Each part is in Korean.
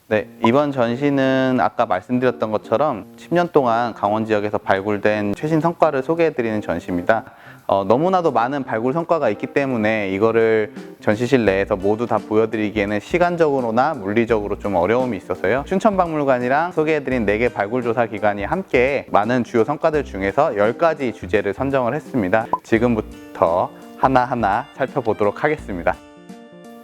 네, 이번 전시는 아까 말씀드렸던 것처럼 10년 동안 강원 지역에서 발굴된 최신 성과를 소개해드리는 전시입니다. 너무나도 많은 발굴 성과가 있기 때문에 이거를 전시실 내에서 모두 다 보여드리기에는 시간적으로나 물리적으로 좀 어려움이 있어서요. 춘천박물관이랑 소개해드린 4개 발굴조사 기관이 함께 많은 주요 성과들 중에서 10가지 주제를 선정을 했습니다. 지금부터 하나하나 살펴보도록 하겠습니다.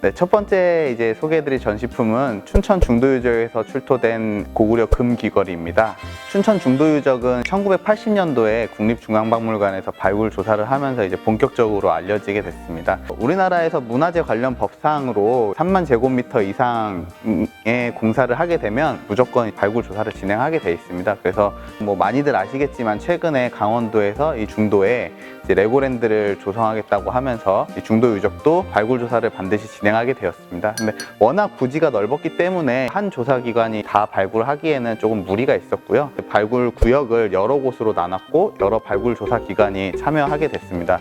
네, 첫 번째 이제 소개해드릴 전시품은 춘천 중도유적에서 출토된 고구려 금 귀걸이입니다. 춘천 중도유적은 1980년도에 국립중앙박물관에서 발굴 조사를 하면서 이제 본격적으로 알려지게 됐습니다. 우리나라에서 문화재 관련 법상으로 3만 제곱미터 이상의 공사를 하게 되면 무조건 발굴 조사를 진행하게 돼 있습니다. 그래서 뭐 많이들 아시겠지만 최근에 강원도에서 이 중도에 이제 레고랜드를 조성하겠다고 하면서 이 중도유적도 발굴 조사를 반드시 진행하게 되었습니다. 근데 워낙 부지가 넓었기 때문에 한 조사기관이 다 발굴하기에는 조금 무리가 있었고요. 발굴 구역을 여러 곳으로 나눴고 여러 발굴 조사기관이 참여하게 됐습니다.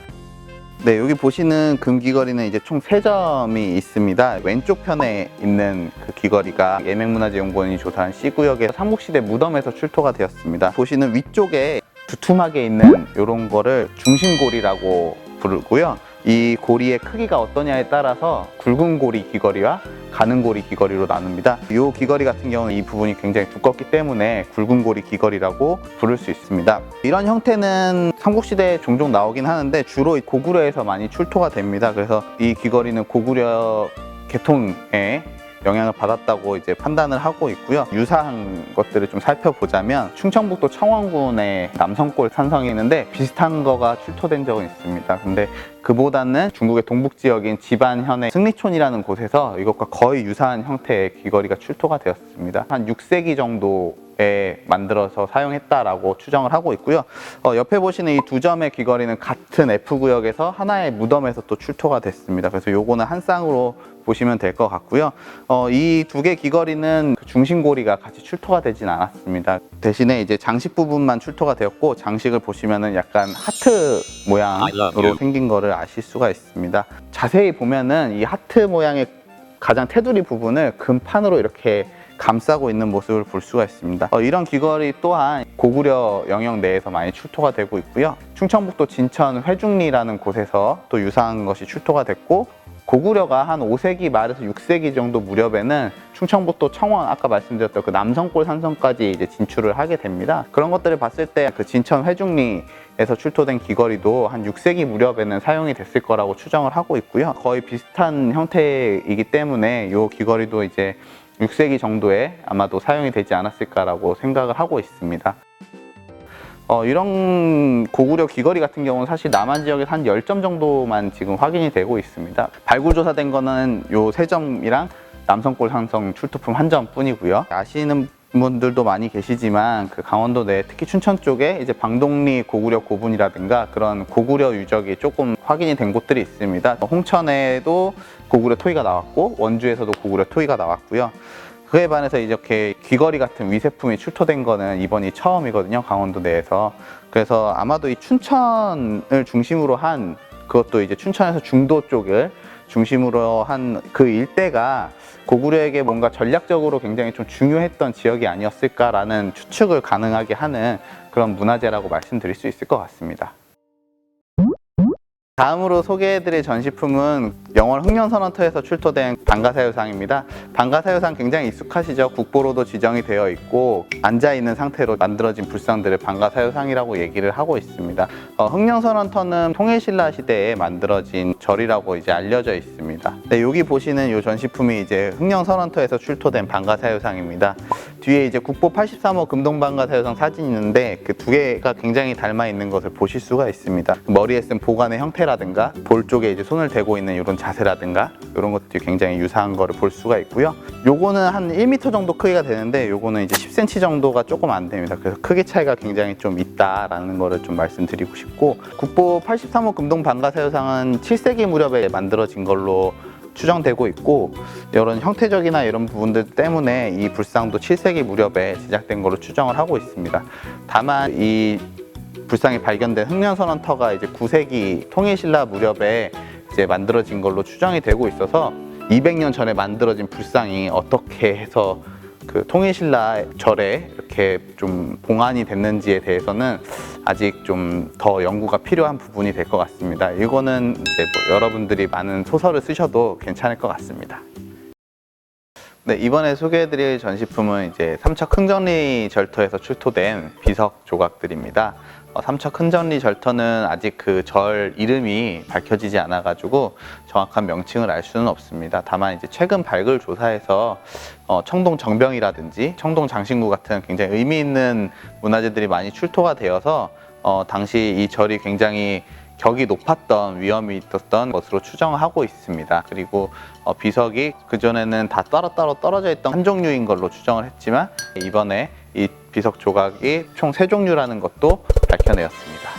네, 여기 보시는 금 귀걸이는 이제 총 3점이 있습니다. 왼쪽 편에 있는 그 귀걸이가 예명문화재연구원이 조사한 C구역의 삼국시대 무덤에서 출토가 되었습니다. 보시는 위쪽에 두툼하게 있는 이런 거를 중심고리라고 부르고요. 이 고리의 크기가 어떠냐에 따라서 굵은 고리 귀걸이와 가는 고리 귀걸이로 나눕니다. 이 귀걸이 같은 경우는 이 부분이 굉장히 두껍기 때문에 굵은 고리 귀걸이라고 부를 수 있습니다. 이런 형태는 삼국시대에 종종 나오긴 하는데 주로 고구려에서 많이 출토가 됩니다. 그래서 이 귀걸이는 고구려 계통에 영향을 받았다고 이제 판단을 하고 있고요. 유사한 것들을 좀 살펴보자면 충청북도 청원군에 남성골 산성이 있는데 비슷한 거가 출토된 적은 있습니다. 근데 그보다는 중국의 동북 지역인 지반현의 승리촌이라는 곳에서 이것과 거의 유사한 형태의 귀걸이가 출토가 되었습니다. 한 6세기 정도에 만들어서 사용했다라고 추정을 하고 있고요. 옆에 보시는 이 2점의 귀걸이는 같은 F구역에서 하나의 무덤에서 또 출토가 됐습니다. 그래서 요거는 한 쌍으로 보시면 될 것 같고요. 이 2개 귀걸이는 중심고리가 같이 출토가 되진 않았습니다. 대신에 이제 장식 부분만 출토가 되었고 장식을 보시면은 약간 하트 모양으로 생긴 거를 아실 수가 있습니다. 자세히 보면은 이 하트 모양의 가장 테두리 부분을 금판으로 이렇게 감싸고 있는 모습을 볼 수가 있습니다. 이런 귀걸이 또한 고구려 영역 내에서 많이 출토가 되고 있고요. 충청북도 진천 회중리라는 곳에서 또 유사한 것이 출토가 됐고 고구려가 한 5세기 말에서 6세기 정도 무렵에는 충청북도 청원, 아까 말씀드렸던 그 남성골 산성까지 이제 진출을 하게 됩니다. 그런 것들을 봤을 때 그 진천 회중리에서 출토된 귀걸이도 한 6세기 무렵에는 사용이 됐을 거라고 추정을 하고 있고요. 거의 비슷한 형태이기 때문에 이 귀걸이도 이제 6세기 정도에 아마도 사용이 되지 않았을까라고 생각을 하고 있습니다. 이런 고구려 귀걸이 같은 경우는 사실 남한 지역에서 한 10점 정도만 지금 확인이 되고 있습니다. 발굴 조사된 거는 요 3점이랑 남성골 산성 출토품 1점 뿐이고요. 아시는 분들도 많이 계시지만 그 강원도 내 특히 춘천 쪽에 이제 방동리 고구려 고분이라든가 그런 고구려 유적이 조금 확인이 된 곳들이 있습니다. 홍천에도 고구려 토이가 나왔고 원주에서도 고구려 토이가 나왔고요. 그에 반해서 이렇게 귀걸이 같은 위세품이 출토된 거는 이번이 처음이거든요, 강원도 내에서. 그래서 아마도 이 춘천을 중심으로 한, 그것도 이제 춘천에서 중도 쪽을 중심으로 한 그 일대가 고구려에게 뭔가 전략적으로 굉장히 좀 중요했던 지역이 아니었을까라는 추측을 가능하게 하는 그런 문화재라고 말씀드릴 수 있을 것 같습니다. 다음으로 소개해드릴 전시품은 영월 흑령선원터에서 출토된 방가사유상입니다. 방가사유상 굉장히 익숙하시죠? 국보로도 지정이 되어 있고 앉아있는 상태로 만들어진 불상들을 방가사유상이라고 얘기를 하고 있습니다. 흑령선원터는 통일신라 시대에 만들어진 절이라고 이제 알려져 있습니다. 네, 여기 보시는 이 전시품이 이제 흑령선원터에서 출토된 방가사유상입니다. 뒤에 이제 국보 83호 금동방가사유상 사진이 있는데 그 2개가 굉장히 닮아 있는 것을 보실 수가 있습니다. 머리에 쓴 보관의 형태라든가 볼 쪽에 이제 손을 대고 있는 이런 자세라든가 이런 것들이 굉장히 유사한 거를 볼 수가 있고요. 요거는 한 1m 정도 크기가 되는데 요거는 이제 10cm 정도가 조금 안 됩니다. 그래서 크기 차이가 굉장히 좀 있다라는 거를 좀 말씀드리고 싶고, 국보 83호 금동방가사유상은 7세기 무렵에 만들어진 걸로 추정되고 있고 이런 형태적이나 이런 부분들 때문에 이 불상도 7세기 무렵에 제작된 걸로 추정을 하고 있습니다. 다만 이 불상이 발견된 흑령선원터가 이제 9세기 통일신라 무렵에 이제 만들어진 걸로 추정이 되고 있어서 200년 전에 만들어진 불상이 어떻게 해서 그 통일신라 절에 이렇게 좀 봉안이 됐는지에 대해서는 아직 좀 더 연구가 필요한 부분이 될 것 같습니다. 이거는 이제 뭐 여러분들이 많은 소설을 쓰셔도 괜찮을 것 같습니다. 네, 이번에 소개해드릴 전시품은 이제 삼척 흥정리 절터에서 출토된 비석 조각들입니다. 삼척 흥정리 절터는 아직 그 절 이름이 밝혀지지 않아가지고 정확한 명칭을 알 수는 없습니다. 다만 이제 최근 발굴 조사에서 청동 정병이라든지 청동 장신구 같은 굉장히 의미 있는 문화재들이 많이 출토가 되어서 당시 이 절이 굉장히 격이 높았던 위험이 있었던 것으로 추정하고 있습니다. 그리고 비석이 그전에는 다 따로따로 떨어져 있던 한 종류인 걸로 추정을 했지만 이번에 이 비석 조각이 총 3종류라는 것도 밝혀내었습니다.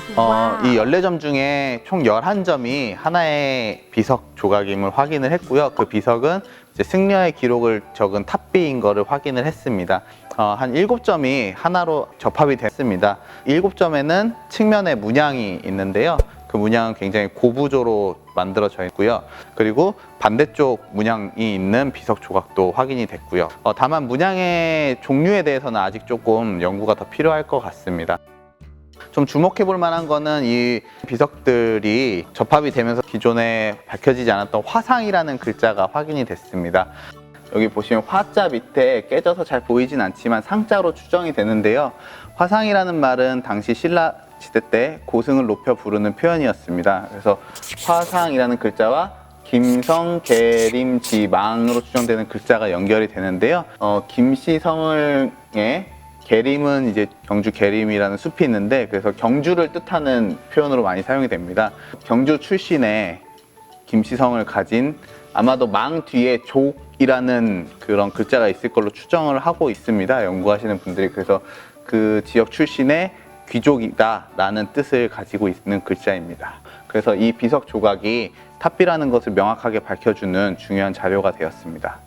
이 14점 중에 총 11점이 하나의 비석 조각임을 확인을 했고요. 그 비석은 이제 승려의 기록을 적은 탑비인 거를 확인을 했습니다. 한 7점이 하나로 접합이 됐습니다. 7점에는 측면에 문양이 있는데요. 그 문양은 굉장히 고부조로 만들어져 있고요. 그리고 반대쪽 문양이 있는 비석 조각도 확인이 됐고요. 다만 문양의 종류에 대해서는 아직 조금 연구가 더 필요할 것 같습니다. 좀 주목해 볼 만한 거는 이 비석들이 접합이 되면서 기존에 밝혀지지 않았던 화상이라는 글자가 확인이 됐습니다. 여기 보시면 화자 밑에 깨져서 잘 보이진 않지만 상자로 추정이 되는데요. 화상이라는 말은 당시 신라 시대 때 고승을 높여 부르는 표현이었습니다. 그래서 화상이라는 글자와 김성계림지망으로 추정되는 글자가 연결이 되는데요. 김씨성을의 계림은 이제 경주 계림이라는 숲이 있는데 그래서 경주를 뜻하는 표현으로 많이 사용이 됩니다. 경주 출신의 김씨성을 가진 아마도 망 뒤에 족이라는 그런 글자가 있을 걸로 추정을 하고 있습니다. 연구하시는 분들이. 그래서 그 지역 출신의 귀족이다 라는 뜻을 가지고 있는 글자입니다. 그래서 이 비석 조각이 탑비라는 것을 명확하게 밝혀주는 중요한 자료가 되었습니다.